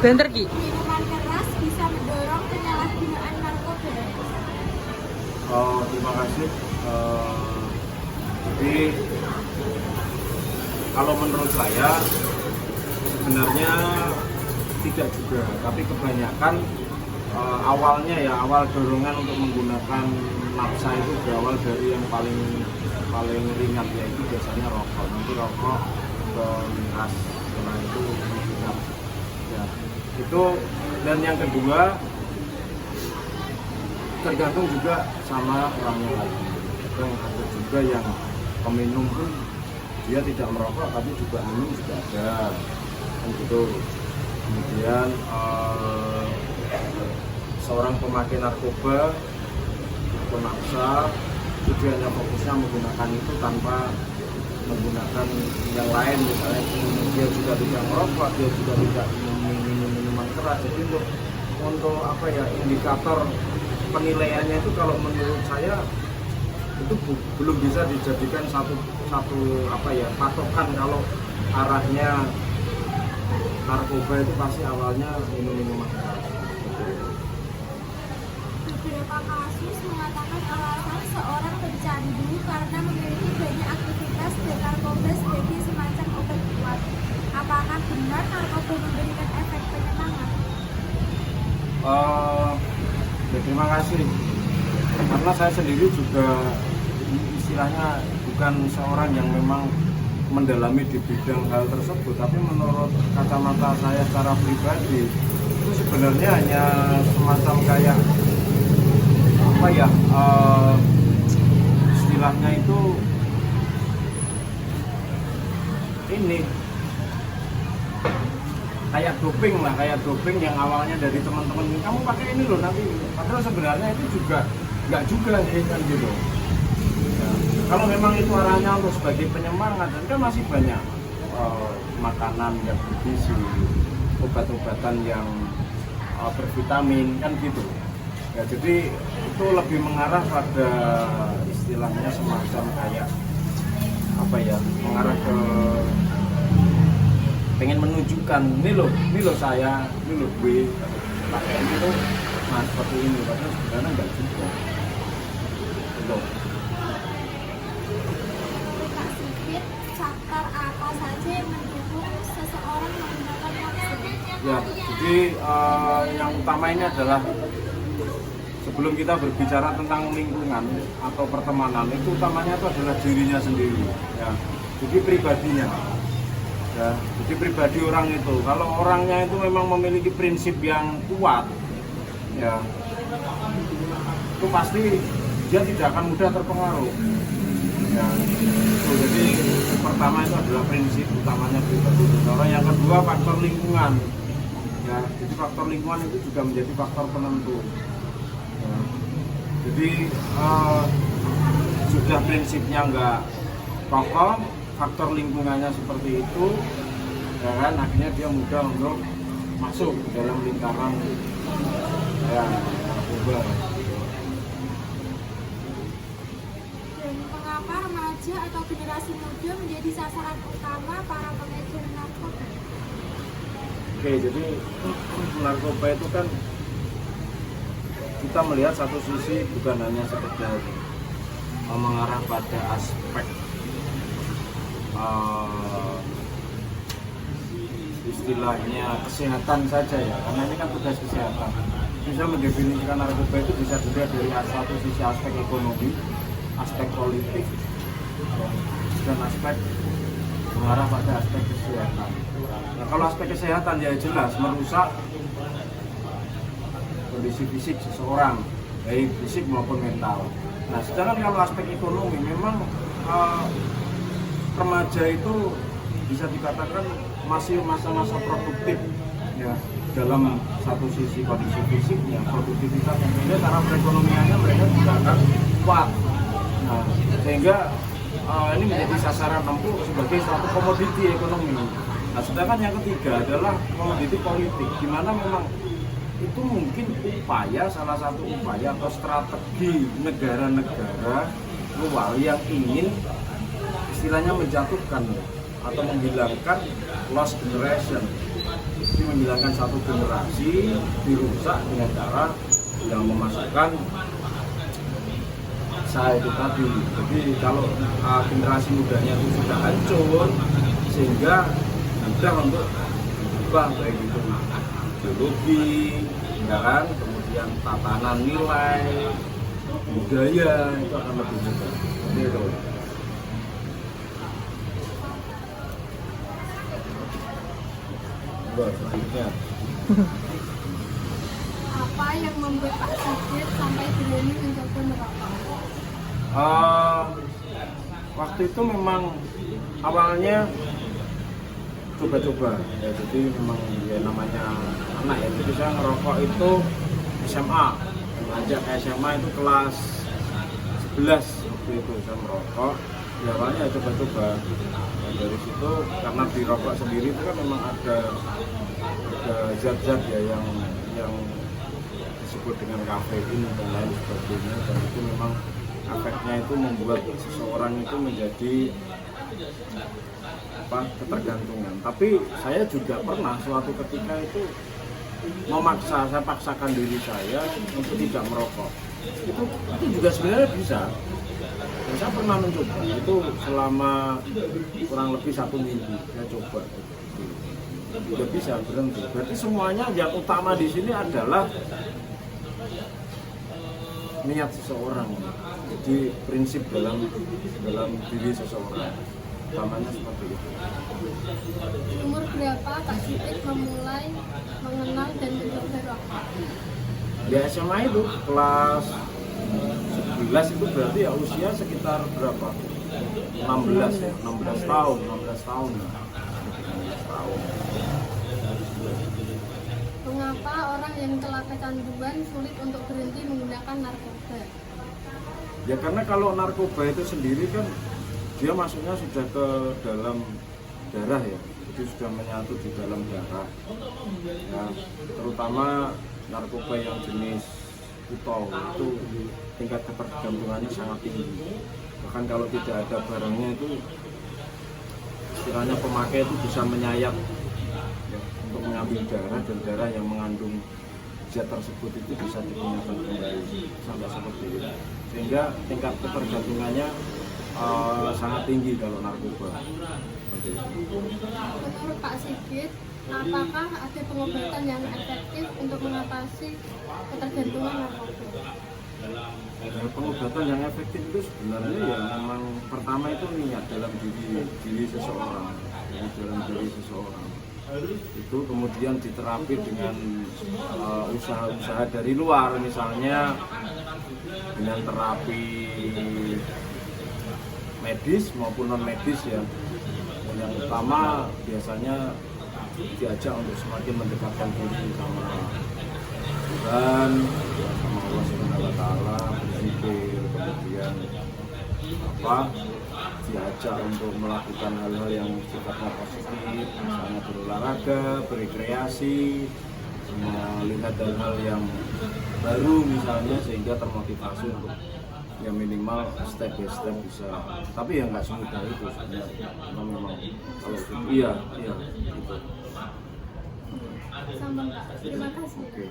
Banter Ki. Minuman keras bisa mendorong penyalahgunaan narkoba. Terima kasih. Jadi kalau menurut saya sebenarnya tidak juga, tapi kebanyakan awal dorongan untuk menggunakan nafsa itu berawal dari yang paling ringan, yaitu biasanya rokok. Nanti rokok ke miras, setelah itu minum. Ya, itu. Dan yang kedua tergantung juga sama orangnya lagi. Kadang ada juga yang peminum pun dia tidak merokok tapi juga minum juga ada, kan gitu. Kemudian seorang pemakai narkoba atau nafsa tujuannya fokusnya menggunakan itu tanpa menggunakan yang lain, misalnya dia juga tidak merokok, dia juga tidak minum minuman keras. Jadi untuk apa ya, indikator penilaiannya itu kalau menurut saya itu belum bisa dijadikan satu apa ya, patokan kalau arahnya narkoba itu pasti awalnya minuman keras. Beberapa kasus mengatakan alasan seorang bercandu karena memiliki banyak aktivitas dan narkoba sebagai semacam obat kuat. Apakah benar narkoba memberikan efek penenangan? Ya, terima kasih. Karena saya sendiri juga istilahnya bukan seorang yang memang mendalami di bidang hal tersebut, tapi menurut kacamata saya secara pribadi itu sebenarnya hanya semacam kayak apa ya, istilahnya itu ini kayak doping yang awalnya dari teman-teman, kamu pakai ini loh nanti, padahal sebenarnya itu juga nggak juga sih, kan gitu. Ya, kalau memang itu arahnya untuk sebagai penyemangat, dan kan masih banyak makanan yang bergizi, obat-obatan yang bervitamin, kan gitu. Ya, jadi itu lebih mengarah pada istilahnya semacam kayak apa ya, mengarah ke pengen menunjukkan ini loh saya, ini loh gue pakai ini tuh, nah seperti ini, padahal sebenarnya enggak juga. Loh. Kak Sigit, faktor apa saja yang mendukung seseorang menggunakan nafsu? Ya, jadi yang utama ini adalah sebelum kita berbicara tentang lingkungan atau pertemanan, itu utamanya itu adalah dirinya sendiri. Ya, jadi pribadinya. Ya, jadi pribadi orang itu, kalau orangnya itu memang memiliki prinsip yang kuat, ya, itu pasti dia tidak akan mudah terpengaruh. Ya, itu, jadi pertama itu adalah prinsip utamanya pribadi. Orang yang kedua faktor lingkungan. Ya, jadi faktor lingkungan itu juga menjadi faktor penentu. Ya, jadi sudah prinsipnya nggak kokoh, faktor lingkungannya seperti itu, ya kan, akhirnya dia mudah untuk masuk ke dalam lingkaran yang narkoba. Dan mengapa remaja atau generasi muda menjadi sasaran utama para pengedar narkoba? Oke, jadi narkoba itu kan kita melihat satu sisi bukan hanya sekedar mengarah pada aspek istilahnya kesehatan saja ya, karena ini kan tugas kesehatan. Bisa mendefinisikan narkoba itu bisa dilihat dari satu sisi aspek ekonomi, aspek politik, dan aspek mengarah pada aspek kesehatan. Nah, kalau aspek kesehatan ya jelas merusak kondisi fisik seseorang, baik fisik maupun mental. Nah, sedangkan kalau aspek ekonomi memang remaja itu bisa dikatakan masih masa-masa produktif, ya, dalam satu sisi kondisi fisiknya, produktivitas, sehingga cara perekonomiannya mereka juga akan kuat. Nah, sehingga ini menjadi sasaran empuk sebagai suatu komoditi ekonomi. Nah, sedangkan yang ketiga adalah komoditi politik, di mana memang itu mungkin salah satu upaya atau strategi negara-negara luar yang ingin istilahnya menjatuhkan atau menghilangkan lost generation, menghilangkan satu generasi dirusak dengan cara yang memasukkan saya itu tadi. Jadi kalau generasi mudanya itu sudah hancur, sehingga mudah untuk berubah, baik itu ideologi, ya kan, kemudian tatanan nilai, budaya itu akan lebih mudah. Jadi itu. Selanjutnya. Apa yang membuat Pak Sigit sampai berani mencoba merokok? Waktu itu memang awalnya coba-coba ya, jadi memang ya namanya anak ya, jadi saya ngerokok itu SMA, ngajak ke SMA itu kelas 11 waktu itu saya merokok ya, awalnya ya coba-coba. Dan dari situ karena di rokok sendiri itu kan memang ada zat-zat ya yang disebut dengan kafein dan lain sebagainya, dan itu memang efeknya itu membuat seseorang itu menjadi ketergantungan. Tapi saya juga pernah suatu ketika itu saya paksakan diri saya untuk tidak merokok. Itu juga sebenarnya bisa. Dan saya pernah mencoba itu selama kurang lebih 1 minggu saya coba. Tidak bisa berhenti. Berarti semuanya yang utama di sini adalah niat seseorang. Jadi prinsip dalam diri seseorang. Utamanya seperti itu. Umur berapa Pak Sigit memulai mengenal dan mencoba rokok? Di SMA itu kelas 11 itu berarti ya usia sekitar berapa? 16 ya, 16 tahun. 16 tahun. Mengapa orang yang telah kecanduan sulit untuk berhenti menggunakan narkoba? Ya karena kalau narkoba itu sendiri kan dia masuknya sudah ke dalam darah ya, jadi sudah menyatu di dalam darah. Nah, terutama narkoba yang jenis putau itu tingkat ketergantungannya sangat tinggi. Bahkan kalau tidak ada barangnya itu istilahnya pemakai itu bisa menyayat ya, untuk mengambil darah, dan darah yang mengandung zat tersebut itu bisa digunakan kembali sampai seperti itu. Sehingga tingkat ketergantungannya sangat tinggi kalau narkoba. Menurut Pak Sigit, apakah ada pengobatan yang efektif untuk mengatasi ketergantungan narkoba? Ya, pengobatan yang efektif itu sebenarnya ya memang pertama itu niat dalam diri seseorang, jadi dalam diri seseorang itu kemudian diterapi dengan usaha-usaha dari luar, misalnya dengan terapi medis maupun non medis ya. Yang utama biasanya diajak untuk semakin mendekatkan diri sama Tuhan, sama Allah Subhanahu wa Ta'ala, berzikir, kemudian diajak untuk melakukan hal-hal yang sifatnya positif, misalnya berolahraga, berrekreasi, melihat hal-hal yang baru misalnya, sehingga termotivasi untuk ya minimal step by step bisa. Tapi ya nggak semudah itu sebenarnya. Memang kalau iya gitu. Sambung Pak, terima kasih. Oke.